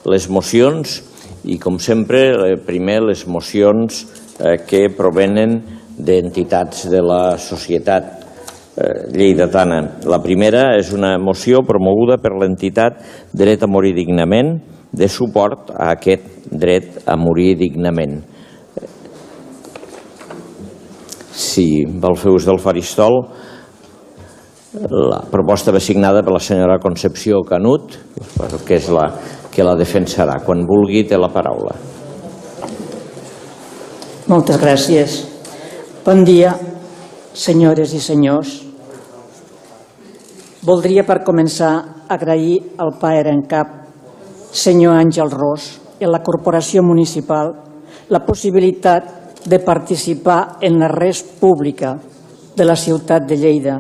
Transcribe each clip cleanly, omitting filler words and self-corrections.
les mocions i, com sempre, primer les mocions que provenen d'entitats de la societat lleidatana. La primera és una moció promoguda per l'entitat Dret a morir dignament, de suport a aquest dret a morir dignament. Si vol fer ús del faristol, la proposta va signada per la senyora Concepció Canut, que és la que la defensarà. Quan vulgui, té la paraula. Moltes gràcies. Bon dia, senyores i senyors. Voldria, per començar, agrair al paer en cap, senyor Àngel Ros, i a la Corporació Municipal la possibilitat de participar en la res pública de la ciutat de Lleida,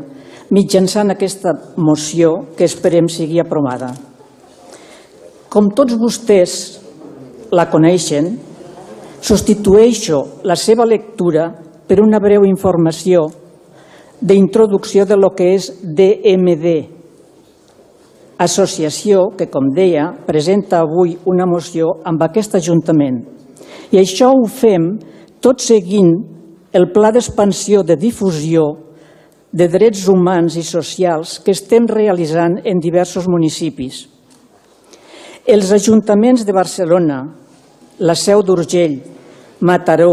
mitjançant aquesta moció que esperem sigui aprovada. Com tots vostès la coneixen, substitueixo la seva lectura per una breu informació d'introducció de lo que és DMD, associació que, com deia, presenta avui una moció amb aquest Ajuntament. I això ho fem tot seguint el pla d'expansió de difusió de drets humans i socials que estem realitzant en diversos municipis. Els ajuntaments de Barcelona, la Seu d'Urgell, Mataró,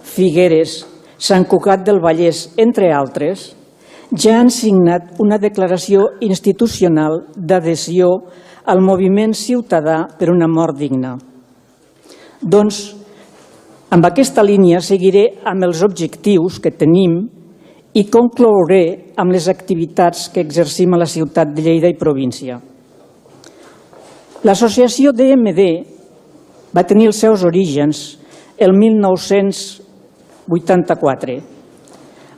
Figueres, Sant Cugat del Vallès, entre altres, ja han signat una declaració institucional d'adhesió al moviment ciutadà per una mort digna. Doncs, amb aquesta línia seguiré amb els objectius que tenim i conclouré amb les activitats que exercim a la ciutat de Lleida i província. L'associació DMD va tenir els seus orígens el 1984,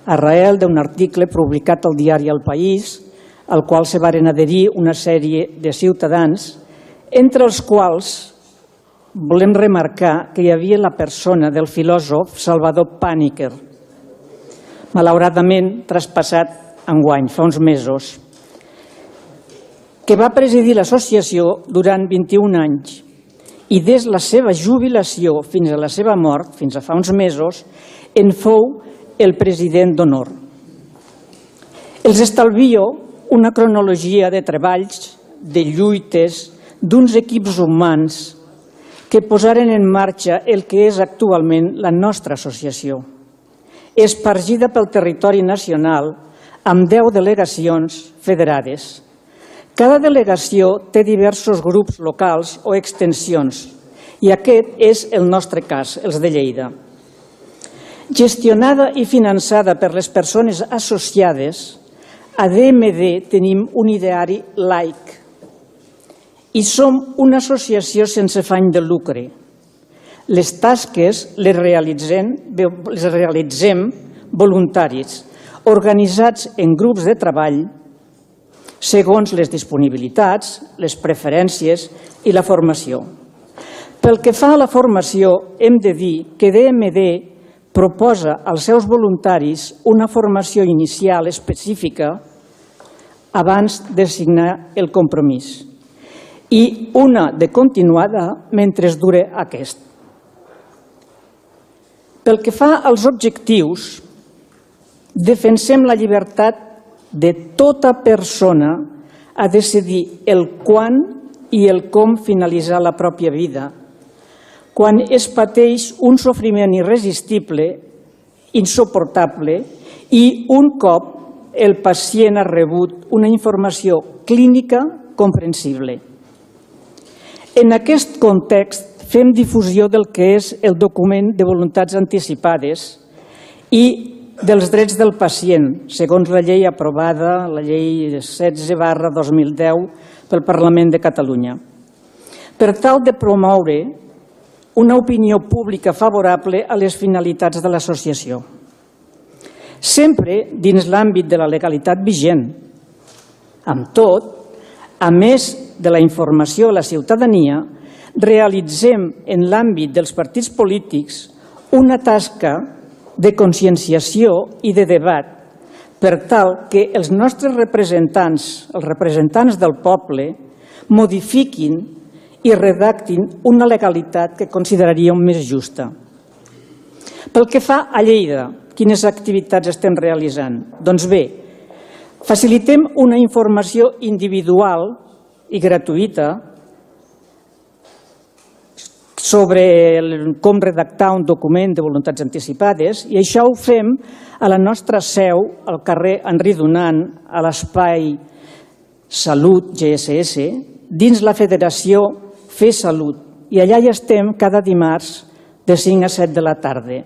arrel d'un article publicat al diari El País, al qual se varen adherir una sèrie de ciutadans, entre els quals volem remarcar que hi havia la persona del filòsof Salvador Pàniker, malauradament traspassat enguany, fa uns mesos, que va presidir l'associació durant 21 anys i des de la seva jubilació fins a la seva mort, fins a fa uns mesos, en fou el president d'honor. Els estalvio una cronologia de treballs, de lluites, d'uns equips humans que posaren en marxa el que és actualment la nostra associació, espargida pel territori nacional amb 10 delegacions federades. Cada delegació té diversos grups locals o extensions i aquest és el nostre cas, els de Lleida. Gestionada i finançada per les persones associades, a DMD tenim un ideari laic i som una associació sense afany de lucre. Les tasques les realitzem voluntaris, organitzats en grups de treball segons les disponibilitats, les preferències i la formació. Pel que fa a la formació, hem de dir que DMD proposa als seus voluntaris una formació inicial específica abans de signar el compromís i una de continuada mentre dure aquest. Pel que fa als objectius, defensem la llibertat de tota persona a decidir el quan i el com finalitzar la pròpia vida, quan es pateix un sofriment irresistible, insuportable, i un cop el pacient ha rebut una informació clínica comprensible. En aquest context fem difusió del que és el document de voluntats anticipades i dels drets del pacient, segons la llei aprovada, la llei 16/2010 pel Parlament de Catalunya, per tal de promoure una opinió pública favorable a les finalitats de l'associació. Sempre dins l'àmbit de la legalitat vigent. Amb tot, a més de la informació a la ciutadania, realitzem en l'àmbit dels partits polítics una tasca de conscienciació i de debat per tal que els nostres representants, els representants del poble, modifiquin i redactin una legalitat que consideraríem més justa. Pel que fa a Lleida, quines activitats estem realitzant? Doncs bé, facilitem una informació individual i gratuïta sobre com redactar un document de voluntats anticipades, i això ho fem a la nostra seu, al carrer Henri Dunant, a l'espai Salut GSS, dins la Federació Fer Salut, i allà hi estem cada dimarts de 5 a 7 de la tarda.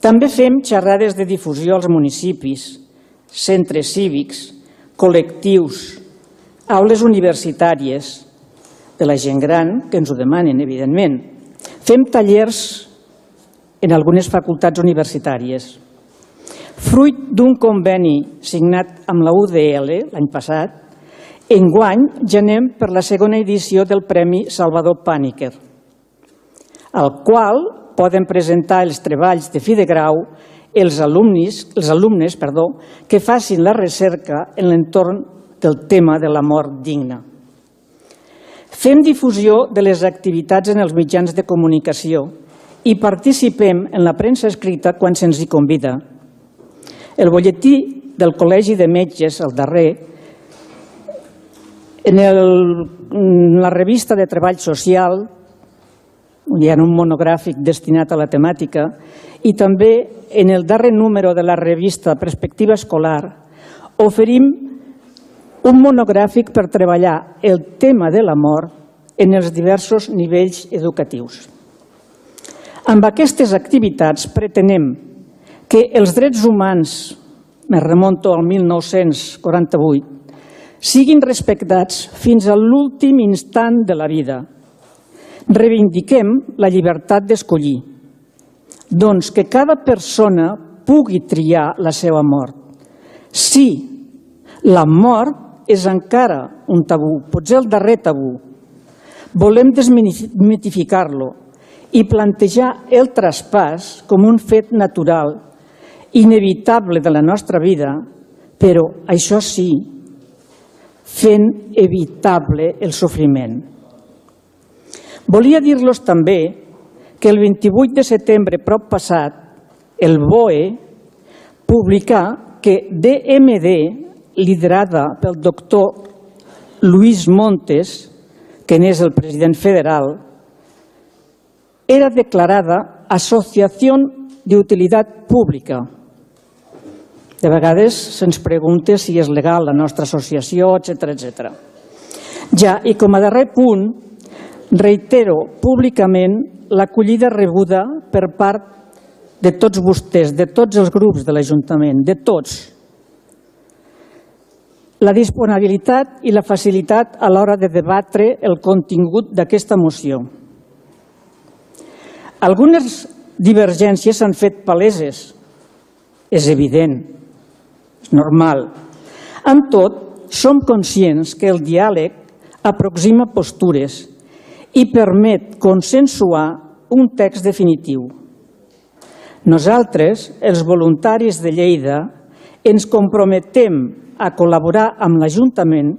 També fem xerrades de difusió als municipis, centres cívics, col·lectius, aules universitàries, de la gent gran, que ens ho demanen, evidentment. Fem tallers en algunes facultats universitàries. Fruit d'un conveni signat amb la UDL l'any passat, enguany ja anem per la segona edició del Premi Salvador Pàniker, al qual poden presentar els treballs de fi de grau els alumnes que facin la recerca en l'entorn del tema de la mort digna. Fem difusió de les activitats en els mitjans de comunicació i participem en la premsa escrita quan se'ns hi convida. El butlletí del Col·legi de Metges, el darrer, en la revista de Treball Social, hi ha un monogràfic destinat a la temàtica, i també en el darrer número de la revista Perspectiva Escolar oferim un monogràfic per treballar el tema de la mort en els diversos nivells educatius. Amb aquestes activitats pretenem que els drets humans, me remonto al 1948, siguin respectats fins a l'últim instant de la vida. Reivindiquem la llibertat d'escollir, doncs que cada persona pugui triar la seva mort. Sí, la mort és encara un tabú, potser el darrer tabú. Volem desmitificar-lo i plantejar el traspàs com un fet natural, inevitable de la nostra vida, però això sí, fent evitable el sofriment. Volia dir-los també que el 28 de setembre prop passat, el BOE publicà que DMD, liderada pel doctor Luis Montes, que n'és el president federal, era declarada Asociació d'Utilitat Pública. De vegades se'ns pregunta si és legal la nostra associació, etc. Ja, i com a darrer punt, reitero públicament l'acollida rebuda per part de tots vostès, de tots els grups de l'Ajuntament, de tots. La disponibilitat i la facilitat a l'hora de debatre el contingut d'aquesta moció. Algunes divergències s'han fet paleses, és evident, és normal. Amb tot, som conscients que el diàleg aproxima postures i permet consensuar un text definitiu. Nosaltres, els voluntaris de Lleida, ens comprometem a col·laborar amb l'Ajuntament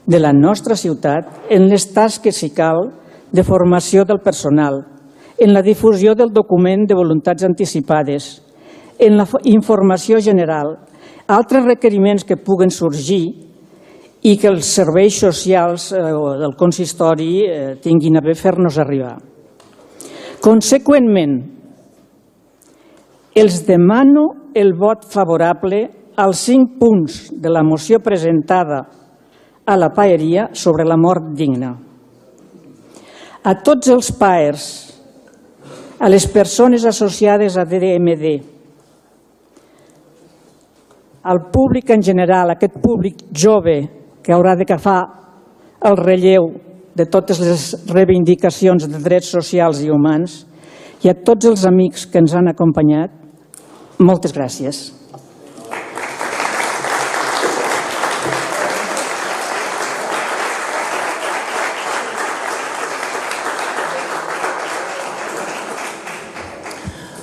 de la nostra ciutat en les tasques, si cal, de formació del personal, en la difusió del document de voluntats anticipades, en la informació general, altres requeriments que puguen sorgir i que els serveis socials del consistori tinguin a bé fer-nos arribar. Conseqüentment, els demano el vot favorable als 5 punts de la moció presentada a la paeria sobre la mort digna. A tots els paers, a les persones associades a DMD, al públic en general, aquest públic jove que haurà d'agafar el relleu de totes les reivindicacions de drets socials i humans, i a tots els amics que ens han acompanyat, moltes gràcies.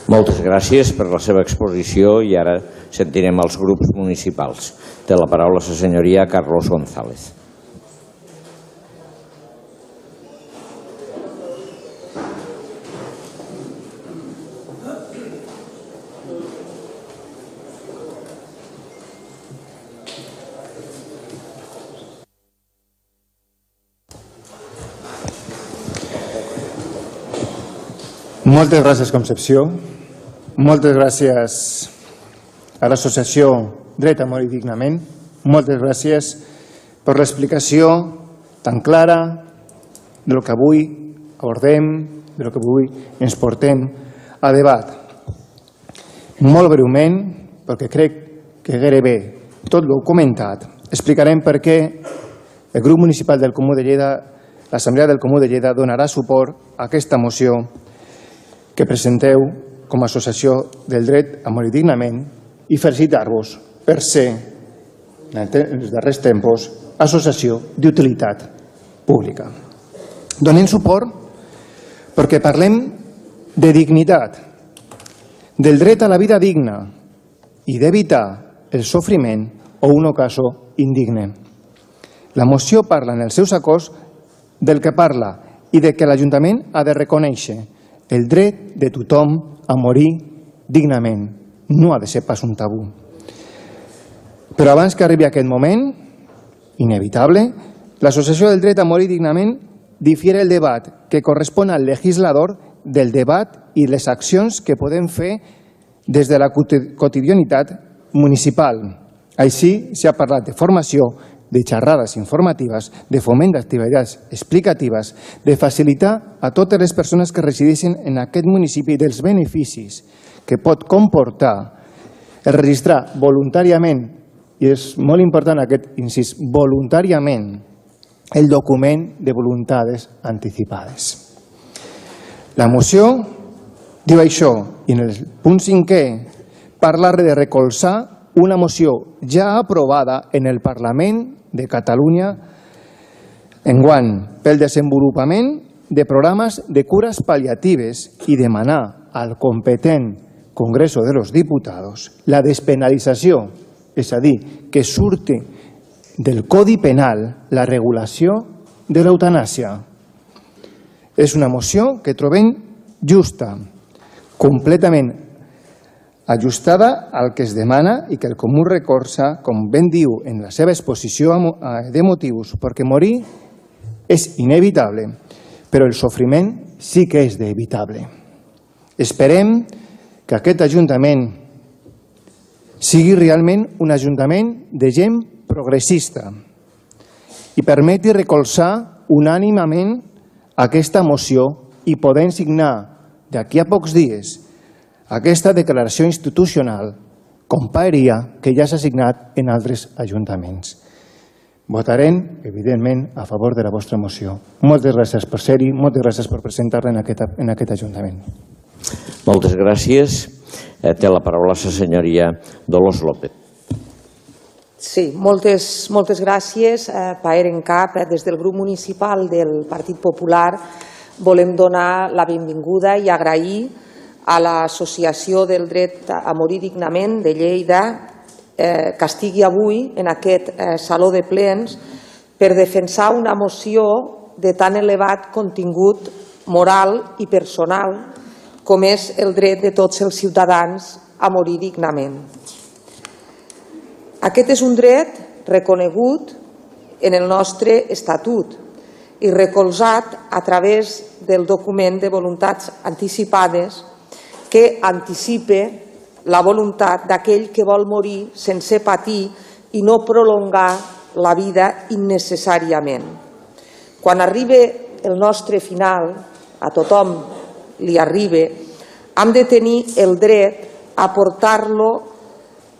Moltes gràcies per la seva exposició i ara sentirem els grups municipals. Té la paraula la senyoria Carlos González. Moltes gràcies, Concepció. Moltes gràcies a l'associació Dret a Morir Dignament. Moltes gràcies per l'explicació tan clara del que avui abordem, del que avui ens portem a debat. Molt breument, perquè crec que gairebé tot l'heu comentat, explicarem per què el grup municipal del Comú de Lleida, l'Assemblea del Comú de Lleida, donarà suport a aquesta moció que presenteu com a associació del dret a morir dignament i felicitar-vos per ser, en els darrers tempos, associació d'utilitat pública. Donem suport perquè parlem de dignitat, del dret a la vida digna i d'evitar el sofriment o un ocaso indigne. La moció parla en els seus acords del que parla i de que l'Ajuntament ha de reconèixer el dret de tothom a morir dignament. No ha de ser pas un tabú. Però abans que arribi aquest moment inevitable, l'Associació del Dret a Morir Dignament difiere el debat que correspon al legislador del debat i les accions que podem fer des de la quotidianitat municipal. Així s'ha parlat de formació, de xerrades informatives, de foment d'activitats explicatives, de facilitar a totes les persones que resideixen en aquest municipi dels beneficis que pot comportar el registrar voluntàriament, i és molt important aquest incís, voluntàriament, el document de voluntades anticipades. La moció diu això, i en el punt 5è parla de recolzar una moció ja aprovada en el Parlament de Catalunya enguany pel desenvolupament de programes de cures pal·liatives i demanar al competent Congreso de los Diputados la despenalització, és a dir, que surti del Codi Penal la regulació de l'eutanàsia. És una moció que trobem justa, completament ajustada al que es demana i que el Comú recolza, com ben diu en la seva exposició de motius, perquè morir és inevitable, però el sofriment sí que és evitable. Esperem que aquest Ajuntament sigui realment un Ajuntament de gent progressista i permeti recolzar unànimament aquesta moció i poder signar d'aquí a pocs dies aquesta declaració institucional com paeria que ja s'ha signat en altres ajuntaments. Votarem, evidentment, a favor de la vostra moció. Moltes gràcies per ser-hi, moltes gràcies per presentar-la en aquest Ajuntament. Moltes gràcies. Té la paraula la senyoria Dolors López. Sí, moltes gràcies. Paer en cap, des del grup municipal del Partit Popular volem donar la benvinguda i agrair a l'Associació del Dret a Morir Dignament de Lleida que estigui avui en aquest saló de plens per defensar una moció de tan elevat contingut moral i personal com és el dret de tots els ciutadans a morir dignament. Aquest és un dret reconegut en el nostre Estatut i recolzat a través del document de voluntats anticipades que anticipe la voluntat d'aquell que vol morir sense patir i no prolongar la vida innecessàriament. Quan arribi el nostre final, a tothom li arriba, hem de tenir el dret a portar-lo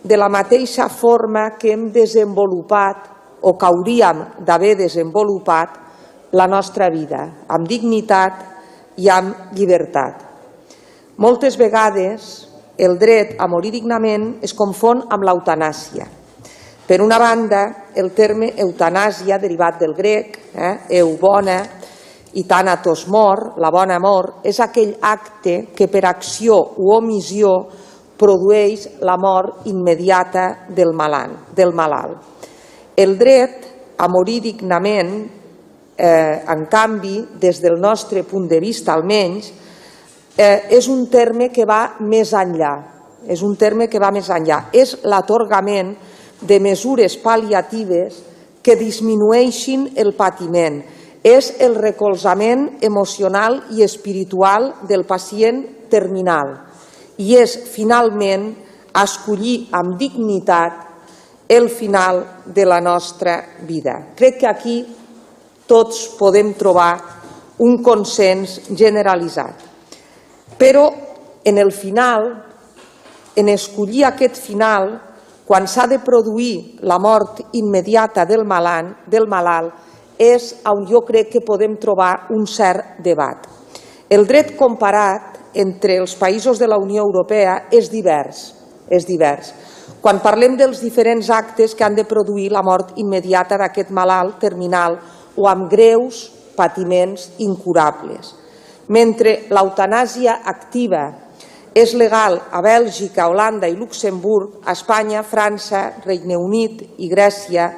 de la mateixa forma que hem desenvolupat o que hauríem d'haver desenvolupat la nostra vida, amb dignitat i amb llibertat. Moltes vegades el dret a morir dignament es confon amb l'eutanàsia. Per una banda, el terme eutanàsia, derivat del grec, eu bona, i thanatos mort, la bona mort, és aquell acte que per acció o omissió produeix la mort immediata del malalt. El dret a morir dignament, en canvi, des del nostre punt de vista almenys, és un terme que va més enllà. És l'atorgament de mesures pal·liatives que disminueixin el patiment, és el recolzament emocional i espiritual del pacient terminal i és, finalment, escollir amb dignitat el final de la nostra vida. Crec que aquí tots podem trobar un consens generalitzat. Però en el final, en escollir aquest final, quan s'ha de produir la mort immediata del malalt, és on jo crec que podem trobar un cert debat. El dret comparat entre els països de la Unió Europea és divers. Quan parlem dels diferents actes que han de produir la mort immediata d'aquest malalt terminal o amb greus patiments incurables. Mentre l'eutanàsia activa és legal a Bèlgica, Holanda i Luxemburg, a Espanya, França, Regne Unit i Grècia,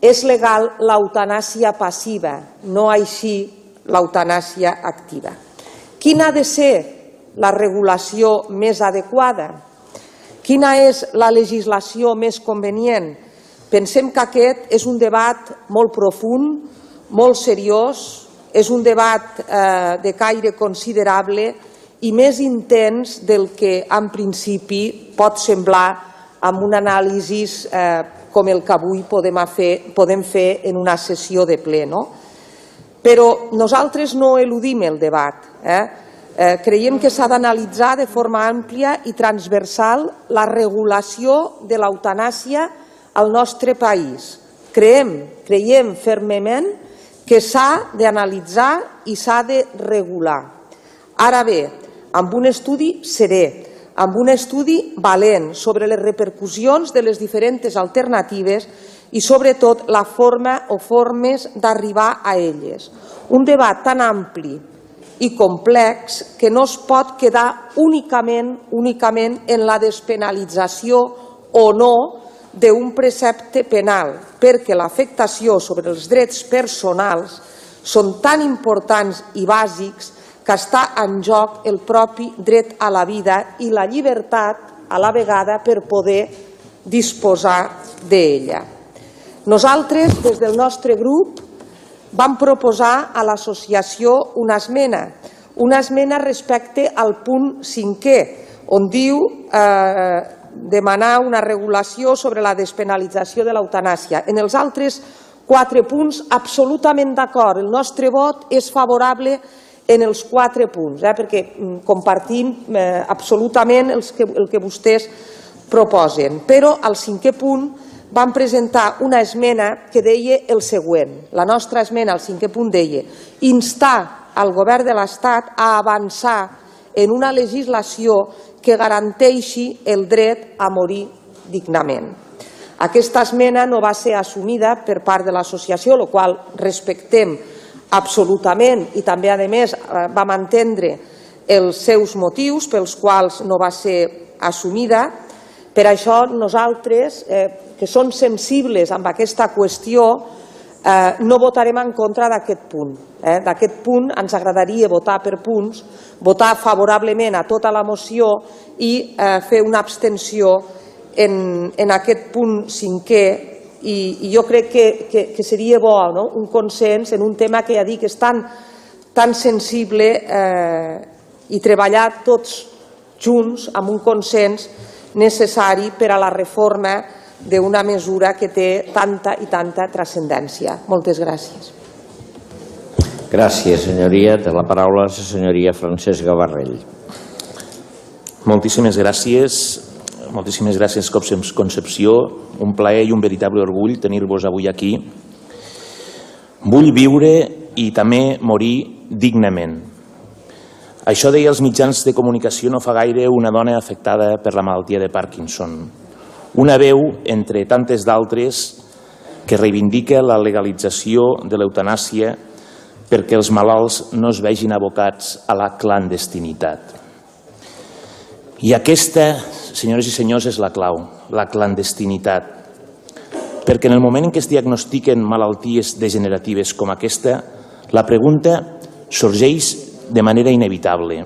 és legal l'eutanàsia passiva, no així l'eutanàsia activa. Quina ha de ser la regulació més adequada? Quina és la legislació més convenient? Pensem que aquest és un debat molt profund, molt seriós, és un debat de caire considerable i més intens del que en principi pot semblar amb un anàlisi com el que avui podem fer en una sessió de ple. Però nosaltres no eludim el debat. Creiem que s'ha d'analitzar de forma àmplia i transversal la regulació de l'eutanàsia al nostre país. Creiem fermament que s'ha d'analitzar i s'ha de regular. Ara bé, amb un estudi serè, amb un estudi valent sobre les repercussions de les diferents alternatives i sobretot la forma o formes d'arribar a elles. Un debat tan ampli i complex que no es pot quedar únicament en la despenalització o no d'un precepte penal, perquè l'afectació sobre els drets personals són tan importants i bàsics que està en joc el propi dret a la vida i la llibertat a la vegada per poder disposar d'ella. Nosaltres, des del nostre grup, vam proposar a l'associació una esmena respecte al punt 5è, on diu demanar una regulació sobre la despenalització de l'eutanàsia. En els altres 4 punts, absolutament d'acord. El nostre vot és favorable en els 4 punts, perquè compartim absolutament el que vostès proposen. Però al 5è punt vam presentar una esmena que deia el següent. La nostra esmena al 5è punt deia instar al govern de l'Estat a avançar en una legislació que garanteixi el dret a morir dignament. Aquesta esmena no va ser assumida per part de l'associació, la qual respectem absolutament i també, a més, vam entendre els seus motius pels quals no va ser assumida. Per això nosaltres, que som sensibles amb aquesta qüestió, no votarem en contra d'aquest punt. D'aquest punt ens agradaria votar per punts, votar favorablement a tota la moció i fer una abstenció en aquest punt 5è. I jo crec que seria bo un consens en un tema que ja dic és tan sensible i treballar tots junts amb un consens necessari per a la reforma d'una mesura que té tanta i tanta transcendència. Moltes gràcies. Gràcies, senyoria. Té la paraula la senyoria Francesc Gavarrell. Moltíssimes gràcies. Moltíssimes gràcies, Concepció. Un plaer i un veritable orgull tenir-vos avui aquí. Vull viure i també morir dignament. Això deia els mitjans de comunicació no fa gaire una dona afectada per la malaltia de Parkinson. Una veu, entre tantes d'altres, que reivindica la legalització de l'eutanàsia perquè els malalts no es vegin abocats a la clandestinitat. I aquesta, senyores i senyors, és la clau, la clandestinitat. Perquè en el moment en què es diagnostiquen malalties degeneratives com aquesta, la pregunta sorgeix de manera inevitable.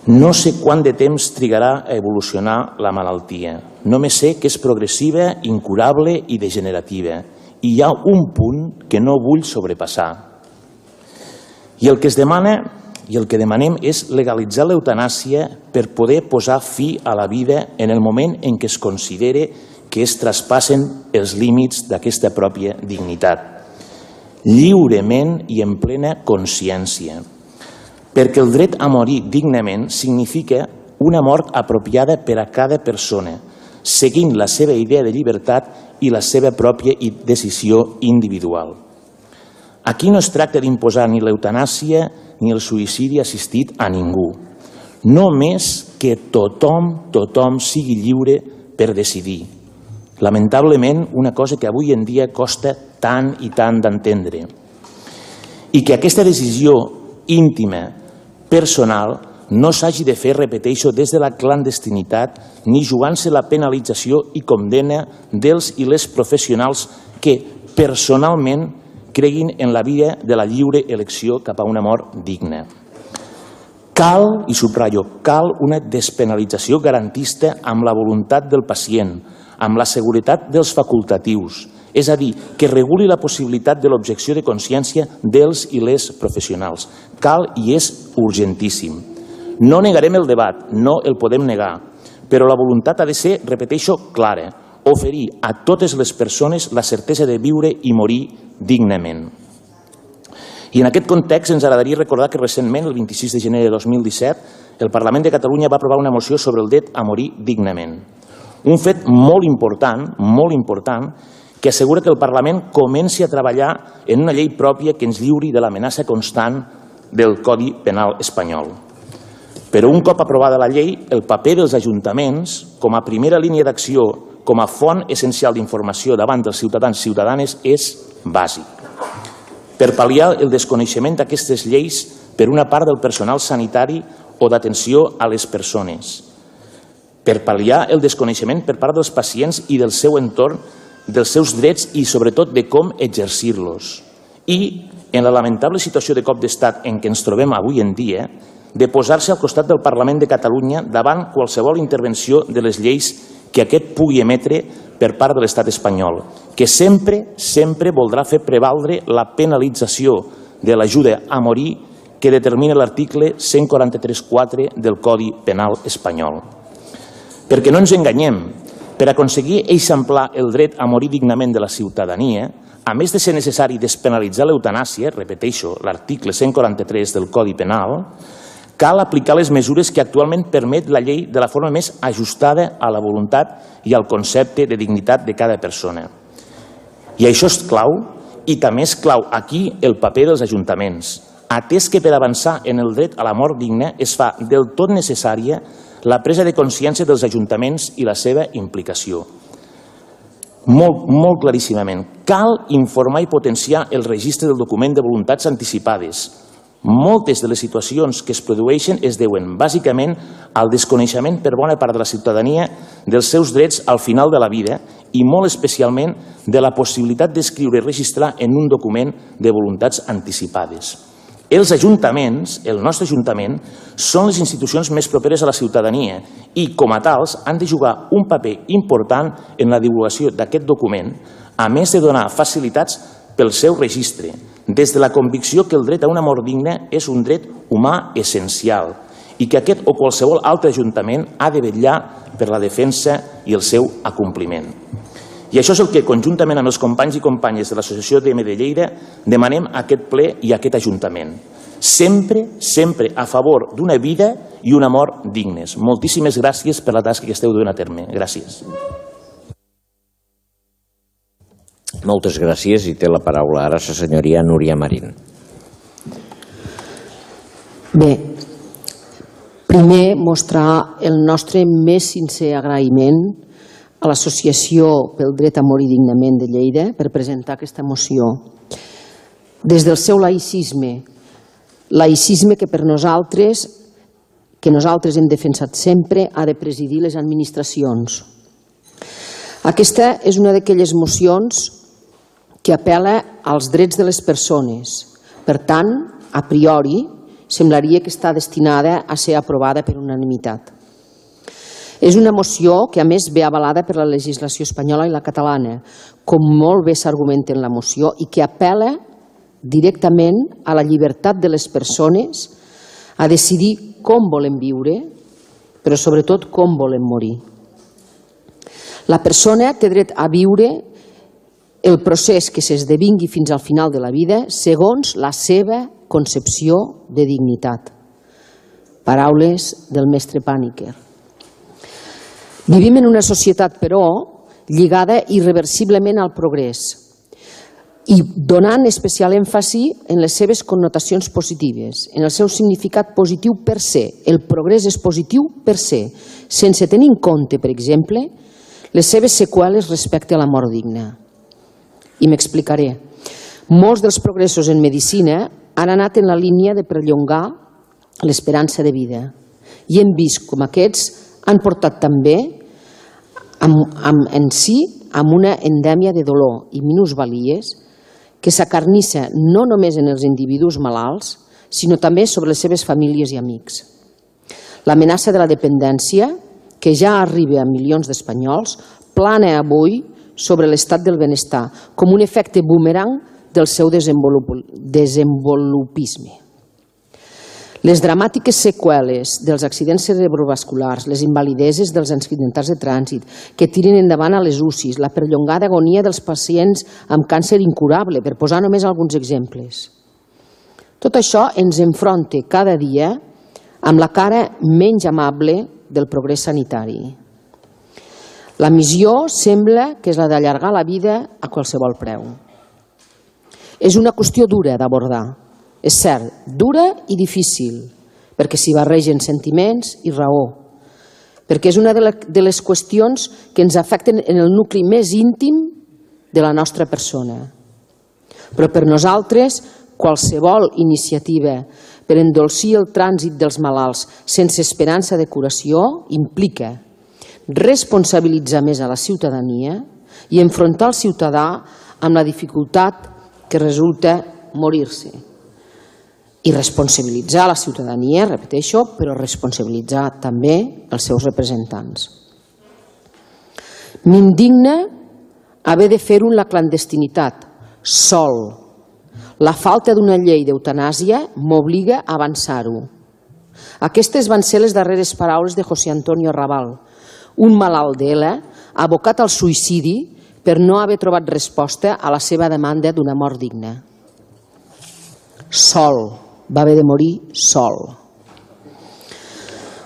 No sé quant de temps trigarà a evolucionar la malaltia. Només sé que és progressiva, incurable i degenerativa i hi ha un punt que no vull sobrepassar. I el que es demana i el que demanem és legalitzar l'eutanàsia per poder posar fi a la vida en el moment en què es considere que es traspassen els límits d'aquesta pròpia dignitat, lliurement i en plena consciència. Perquè el dret a morir dignament significa una mort apropiada per a cada persona, seguint la seva idea de llibertat i la seva pròpia decisió individual. Aquí no es tracta d'imposar ni l'eutanàsia ni el suïcidi assistit a ningú. Només que tothom sigui lliure per decidir. Lamentablement, una cosa que avui en dia costa tant i tant d'entendre. I que aquesta decisió íntima, personal, no s'hagi de fer, repeteixo, des de la clandestinitat ni jugant-se la penalització i condemna dels i les professionals que personalment creguin en la via de la lliure elecció cap a una mort digna. Cal, i subratllo, cal una despenalització garantista amb la voluntat del pacient, amb la seguretat dels facultatius, és a dir, que reguli la possibilitat de l'objecció de consciència dels i les professionals. Cal i és urgentíssim. No negarem el debat, no el podem negar, però la voluntat ha de ser, repeteixo, clara, oferir a totes les persones la certesa de viure i morir dignament. I en aquest context ens agradaria recordar que recentment, el 26 de gener de 2017, el Parlament de Catalunya va aprovar una moció sobre el dret a morir dignament. Un fet molt important, que assegura que el Parlament comenci a treballar en una llei pròpia que ens lliuri de l'amenaça constant del Codi Penal espanyol. Però un cop aprovada la llei, el paper dels ajuntaments, com a primera línia d'acció, com a font essencial d'informació davant dels ciutadans i ciutadanes, és bàsic. Per pal·liar el desconeixement d'aquestes lleis per una part del personal sanitari o d'atenció a les persones, per pal·liar el desconeixement per part dels pacients i del seu entorn dels seus drets i, sobretot, de com exercir-los. I, en la lamentable situació de cop d'estat en què ens trobem avui en dia, de posar-se al costat del Parlament de Catalunya davant qualsevol intervenció de les lleis que aquest pugui emetre per part de l'estat espanyol, que sempre voldrà fer prevaldre la penalització de l'ajuda a morir que determina l'article 143.4 del Codi Penal espanyol. Perquè no ens enganyem, per aconseguir eixamplar el dret a morir dignament de la ciutadania, a més de ser necessari despenalitzar l'eutanàsia, repeteixo, l'article 143 del Codi Penal, cal aplicar les mesures que actualment permet la llei de la forma més ajustada a la voluntat i al concepte de dignitat de cada persona. I això és clau, i també és clau aquí el paper dels ajuntaments, atès que per avançar en el dret a la mort digna es fa del tot necessària la presa de consciència dels ajuntaments i la seva implicació. Molt claríssimament. Cal informar i potenciar el registre del document de voluntats anticipades. Moltes de les situacions que es produeixen es deuen bàsicament al desconeixement per bona part de la ciutadania dels seus drets al final de la vida i molt especialment de la possibilitat d'escriure i registrar en un document de voluntats anticipades. Els ajuntaments, el nostre Ajuntament, són les institucions més properes a la ciutadania i, com a tals, han de jugar un paper important en la divulgació d'aquest document, a més de donar facilitats pel seu registre, des de la convicció que el dret a una mort digna és un dret humà essencial i que aquest o qualsevol altre ajuntament ha de vetllar per la defensa i el seu acompliment. I això és el que, conjuntament amb els companys i companyes de l'Associació DM de Lleida, demanem a aquest ple i a aquest Ajuntament. Sempre a favor d'una vida i una mort dignes. Moltíssimes gràcies per la tasca que esteu duent a terme. Gràcies. Moltes gràcies i té la paraula ara la senyoria Núria Marín. Bé, primer mostrar el nostre més sincer agraïment a l'Associació pel Dret a Morir Dignament de Lleida per presentar aquesta moció. Des del seu laïcisme que nosaltres hem defensat sempre, ha de presidir les administracions. Aquesta és una d'aquelles mocions que apel·la als drets de les persones. Per tant, a priori, semblaria que està destinada a ser aprovada per unanimitat. És una moció que, a més, ve avalada per la legislació espanyola i la catalana, com molt bé s'argumenta en la moció, i que apel·la directament a la llibertat de les persones a decidir com volen viure, però sobretot com volen morir. La persona té dret a viure el procés que s'esdevingui fins al final de la vida segons la seva concepció de dignitat. Paraules del mestre Paniker. Vivim en una societat, però, lligada irreversiblement al progrés i donant especial èmfasi en les seves connotacions positives, en el seu significat positiu per se. El progrés és positiu per se, sense tenir en compte, per exemple, les seves seqüeles respecte a la mort digna. I m'explicaré. Molts dels progressos en medicina han anat en la línia de perllongar l'esperança de vida i hem vist com aquests han portat també en si amb una endèmia de dolor i minusvalies que s'acarnissa no només en els individus malalts, sinó també sobre les seves famílies i amics. L'amenaça de la dependència, que ja arriba a milions d'espanyols, plana avui sobre l'estat del benestar, com un efecte boomerang del seu desenvolupisme. Les dramàtiques seqüeles dels accidents cerebrovasculars, les invalideses dels accidentats de trànsit que tiren endavant a les UCIs, la perllongada agonia dels pacients amb càncer incurable, per posar només alguns exemples. Tot això ens enfronta cada dia amb la cara menys amable del progrés sanitari. La missió sembla que és la d'allargar la vida a qualsevol preu. És una qüestió dura d'abordar. És cert, dura i difícil, perquè s'hi barregen sentiments i raó, perquè és una de les qüestions que ens afecten en el nucli més íntim de la nostra persona. Però per nosaltres, qualsevol iniciativa per endolcir el trànsit dels malalts sense esperança de curació implica responsabilitzar més a la ciutadania i enfrontar el ciutadà amb la dificultat que resulta morir-se. I responsabilitzar la ciutadania, repeteixo, però responsabilitzar també els seus representants. M'indigna haver de fer-ho en la clandestinitat, sol. La falta d'una llei d'eutanàsia m'obliga a avançar-ho. Aquestes van ser les darreres paraules de José Antonio Raval, un malalt d'ELA abocat al suïcidi per no haver trobat resposta a la seva demanda d'una mort digna. Sol. Va haver de morir sol.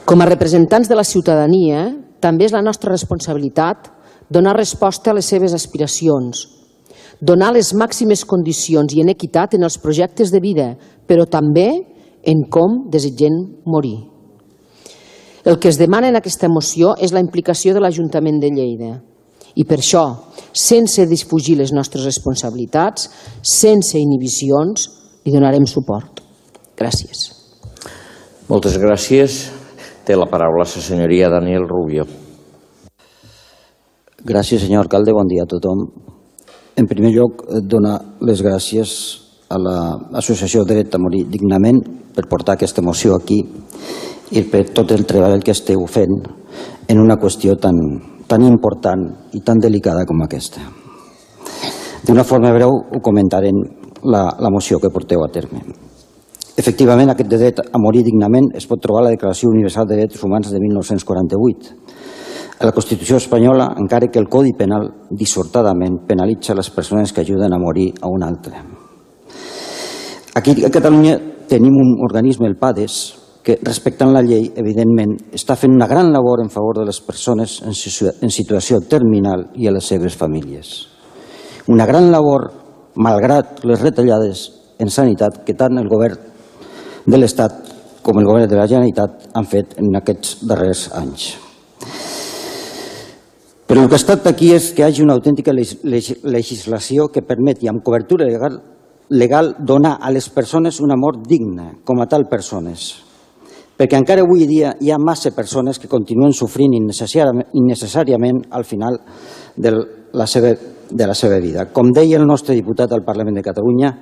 Com a representants de la ciutadania, també és la nostra responsabilitat donar resposta a les seves aspiracions, donar les màximes condicions i en equitat en els projectes de vida, però també en com desitgem morir. El que es demana en aquesta moció és la implicació de l'Ajuntament de Lleida. I per això, sense defugir les nostres responsabilitats, sense inhibicions, hi donarem suport. Gràcies. Moltes gràcies. Té la paraula la senyoria Daniel Rubio. Gràcies, senyor alcalde. Bon dia a tothom. En primer lloc, donar les gràcies a l'Associació Dret a Morir Dignament per portar aquesta moció aquí i per tot el treball que esteu fent en una qüestió tan important i tan delicada com aquesta. D'una forma breu ho comentaré la moció que porteu a terme. Efectivament, aquest dret a morir dignament es pot trobar a la Declaració Universal de Drets Humans de 1948. A la Constitució espanyola, encara que el Codi Penal dissortadament penalitza les persones que ajuden a morir a un altre. Aquí a Catalunya tenim un organisme, el PADES, que, respectant la llei, evidentment, està fent una gran labor en favor de les persones en situació terminal i a les seves famílies. Una gran labor, malgrat les retallades en sanitat que tant el govern de l'Estat com el govern de la Generalitat han fet en aquests darrers anys. Però el que ha estat aquí és que hi hagi una autèntica legislació que permeti, amb cobertura legal, donar a les persones una mort digna, com a tal persones. Perquè encara avui dia hi ha massa persones que continuen sofrint innecessàriament al final de la seva vida. Com deia el nostre diputat al Parlament de Catalunya,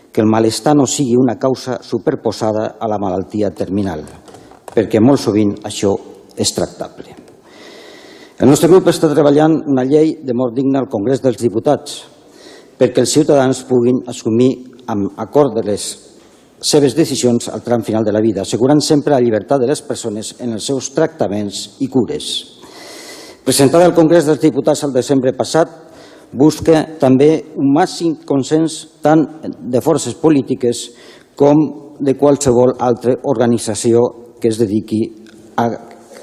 que el malestar no sigui una causa superposada a la malaltia terminal, perquè molt sovint això és tractable. El nostre grup està treballant una llei de mort digna al Congrés dels Diputats perquè els ciutadans puguin assumir amb acord de les seves decisions al tram final de la vida, assegurant sempre la llibertat de les persones en els seus tractaments i cures. Presentada al Congrés dels Diputats el desembre passat, busca també un màxim consens tant de forces polítiques com de qualsevol altra organització que es dediqui a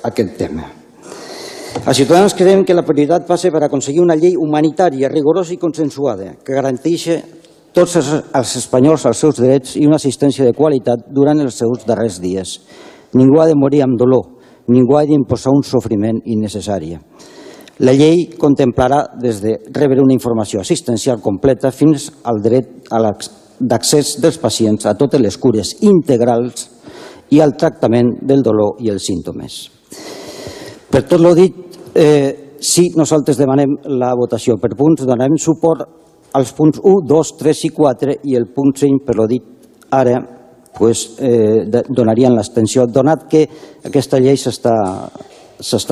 aquest tema. Els ciutadans creiem que la prioritat passa per aconseguir una llei humanitària, rigorosa i consensuada, que garanteixi tots els espanyols els seus drets i una assistència de qualitat durant els seus darrers dies. Ningú ha de morir amb dolor, ningú ha d'imposar un sofriment innecessari. La llei contemplarà des de rebre una informació assistencial completa fins al dret d'accés dels pacients a totes les cures integrals i al tractament del dolor i els símptomes. Per tot el dit, sí, nosaltres demanem la votació per punts, donarem suport als punts 1, 2, 3 i 4 i el punt 5, per lo dit ara, donarien l'abstenció, donat que aquesta llei s'està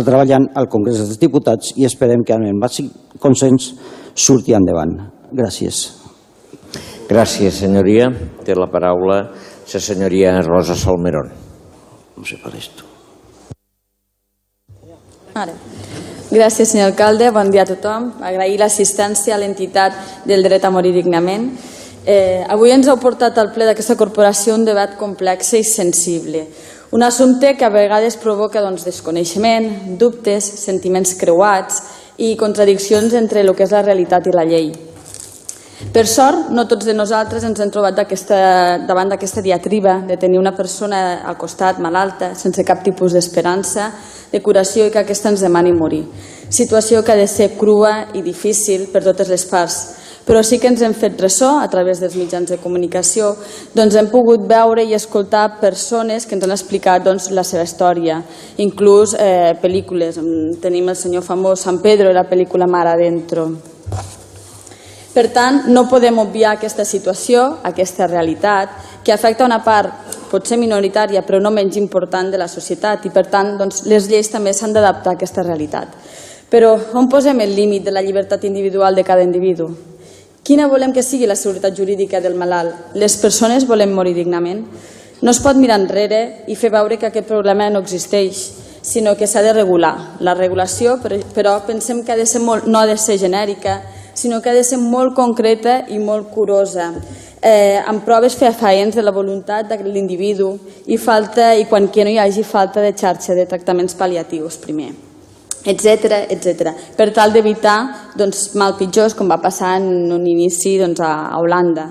treballant al Congrés dels Diputats i esperem que amb el màxim consens surti endavant. Gràcies. Gràcies, senyoria. Té la paraula la senyoria Rosa Salmerón. No sé per esto. Gràcies, senyor alcalde. Bon dia a tothom. Agrair l'assistència a l'entitat del dret a morir dignament. Avui ens heu portat al ple d'aquesta corporació un debat complex i sensible. Un assumpte que a vegades provoca desconeixement, dubtes, sentiments creuats i contradiccions entre el que és la realitat i la llei. Per sort, no tots de nosaltres ens hem trobat davant d'aquesta diatriba de tenir una persona al costat malalta, sense cap tipus d'esperança, de curació i que aquesta ens demani morir. Situació que ha de ser crua i difícil per totes les parts, però sí que ens hem fet ressò a través dels mitjans de comunicació, doncs hem pogut veure i escoltar persones que ens han explicat la seva història, inclús pel·lícules. Tenim el senyor famós San Pedro i la pel·lícula Mar Adentro. Per tant, no podem obviar aquesta situació, aquesta realitat, que afecta una part potser minoritària però no menys important de la societat i per tant les lleis també s'han d'adaptar a aquesta realitat. Però on posem el límit de la llibertat individual de cada individu? Quina volem que sigui la seguretat jurídica del malalt? Les persones volem morir dignament? No es pot mirar enrere i fer veure que aquest problema no existeix, sinó que s'ha de regular. La regulació, però, pensem que no ha de ser genèrica, sinó que ha de ser molt concreta i molt curosa, amb proves fefaents de la voluntat de l'individu i quan no hi hagi falta de xarxa de tractaments pal·liatius primer, etc. per tal d'evitar mal pitjors com va passar en un inici a Holanda.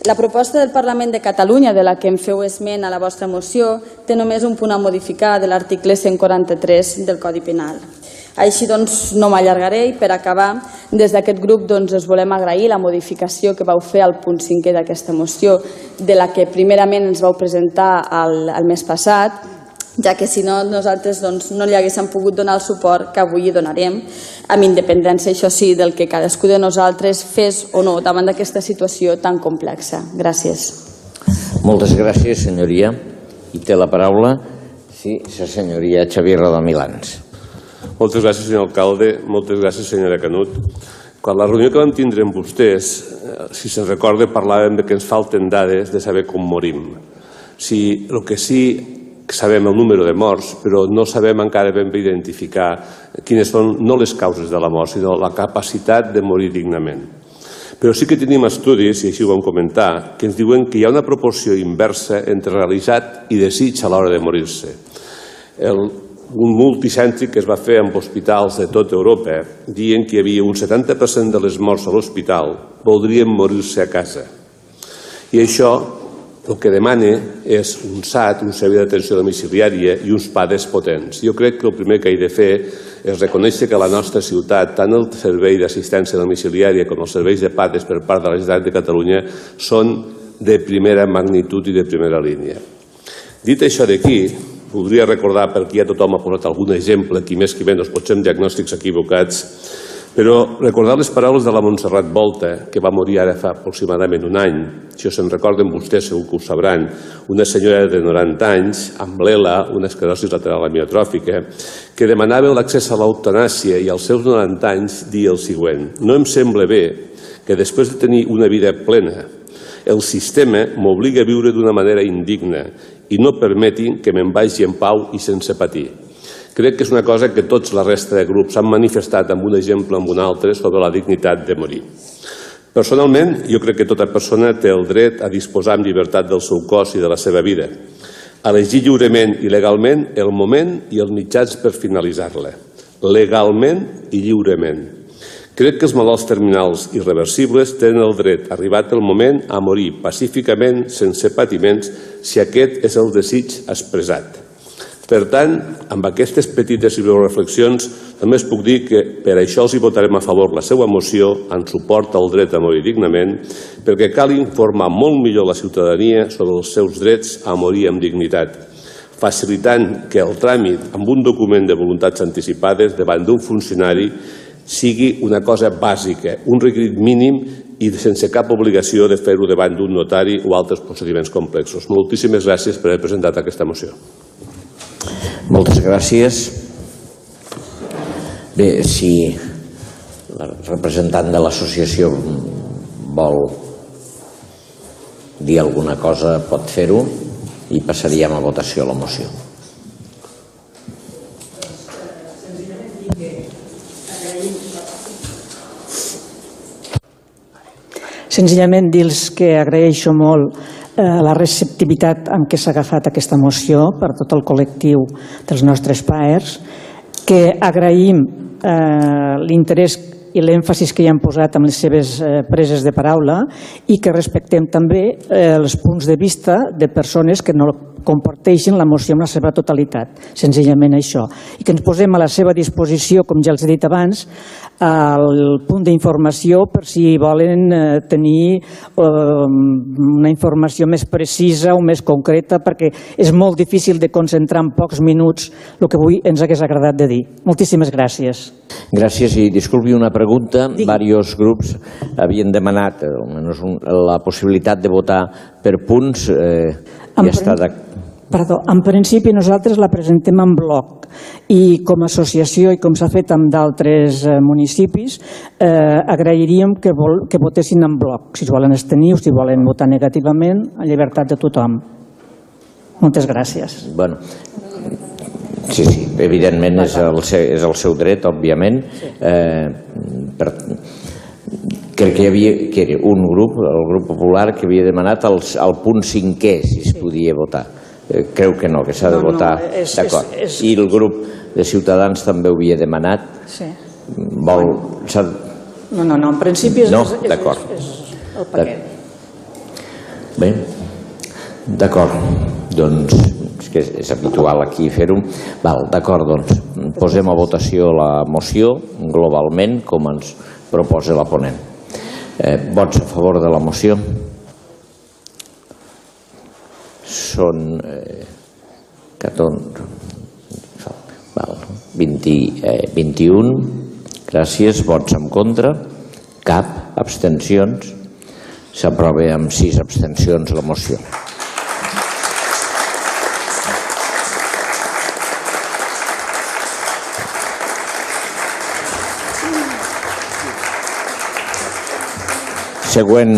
La proposta del Parlament de Catalunya, de la que em feu esment a la vostra moció, té només un punt a modificar de l'article 143 del Codi Penal. Així no m'allargaré i per acabar, des d'aquest grup us volem agrair la modificació que vau fer al punt 5è d'aquesta moció, de la que primerament ens vau presentar el mes passat, ja que si no nosaltres no li haguéssim pogut donar el suport que avui hi donarem, amb independència, això sí, del que cadascú de nosaltres fes o no davant d'aquesta situació tan complexa. Gràcies. Moltes gràcies, senyoria. I té la paraula la senyoria Xavier Rodamilans. Moltes gràcies, senyor alcalde. Moltes gràcies, senyora Canut. Quan la reunió que vam tindre amb vostès, si se'n recorda, parlàvem que ens falten dades de saber com morim. El que sí que sabem el número de morts, però no sabem encara ben bé identificar quines són no les causes de la mort, sinó la capacitat de morir dignament. Però sí que tenim estudis, i així ho vam comentar, que ens diuen que hi ha una proporció inversa entre realitat i desig a l'hora de morir-se. Un multicèntric que es va fer amb hospitals de tota Europa dient que hi havia un 70% de les morts a l'hospital voldrien morir-se a casa. I això el que demana és un SAT, un servei d'atenció domiciliària i uns PADES potents. Jo crec que el primer que he de fer és reconèixer que a la nostra ciutat tant el servei d'assistència domiciliària com els serveis de PADES per part de la Generalitat de Catalunya són de primera magnitud i de primera línia. Dit això d'aquí, voldria recordar, perquè ja tothom ha posat algun exemple, qui més qui menys, potser amb diagnòstics equivocats, Però recordar les paraules de la Montserrat Volta, que va morir ara fa aproximadament un any, si se'n recorden vostès segur que ho sabran, una senyora de 90 anys, amb l'ELA, una esclerosi lateral amiotròfica, que demanava l'accés a l'eutanàsia i als seus 90 anys dir el següent: no em sembla bé que després de tenir una vida plena el sistema m'obliga a viure d'una manera indigna i no permetin que me'n vagi en pau i sense patir. Crec que és una cosa que tots la resta de grups han manifestat amb un exemple o amb un altre sobre la dignitat de morir. Personalment, jo crec que tota persona té el dret a disposar amb llibertat del seu cos i de la seva vida, a elegir lliurement i legalment el moment i els mitjans per finalitzar-la, legalment i lliurement. Crec que els malalts terminals irreversibles tenen el dret, arribat el moment, a morir pacíficament, sense patiments, si aquest és el desig expressat. Per tant, amb aquestes petites i breus reflexions, només puc dir que per això els hi votarem a favor la seva moció en suport al dret a morir dignament, perquè cal informar molt millor la ciutadania sobre els seus drets a morir amb dignitat, facilitant que el tràmit amb un document de voluntats anticipades davant d'un funcionari sigui una cosa bàsica, un requisit mínim i sense cap obligació de fer-ho davant d'un notari o altres procediments complexos. Moltíssimes gràcies per haver presentat aquesta moció. Moltes gràcies. Bé, si la representant de l'associació vol dir alguna cosa pot fer-ho i passaríem a votació a la moció. Senzillament dir-los que agraeixo molt la receptivitat amb què s'ha agafat aquesta moció per tot el col·lectiu dels nostres PAERs, que agraïm l'interès i l'èmfasis que hi han posat amb les seves preses de paraula i que respectem també els punts de vista de persones que no comparteixen la moció en la seva totalitat, senzillament això. I que ens posem a la seva disposició, com ja els he dit abans, al punt d'informació per si volen tenir una informació més precisa o més concreta, perquè és molt difícil de concentrar en pocs minuts el que avui ens hagués agradat de dir. Moltíssimes gràcies. Gràcies i disculpi una pregunta. Diversos grups havien demanat almenys la possibilitat de votar per punts. Perdó, en principi nosaltres la presentem en bloc i com a associació i com s'ha fet amb d'altres municipis agrairíem que votessin en bloc, si es volen abstenir o si volen votar negativament, a llibertat de tothom. Moltes gràcies. Bueno, sí, evidentment és el seu dret, òbviament. Crec que hi havia un grup, el grup popular, que havia demanat el punt 5è, si es podia votar. Creu que no, que s'ha de votar. D'acord. I el grup de Ciutadans també ho havia demanat. No, en principi és el paquet. Bé, d'acord. Doncs és que és habitual aquí fer-ho. D'acord, doncs posem a votació la moció globalment, com ens proposa la ponent. Vots a favor de la moció? Són 21. Gràcies. Vots en contra? Cap. Abstencions? S'aprova amb 6 abstencions la moció. Següent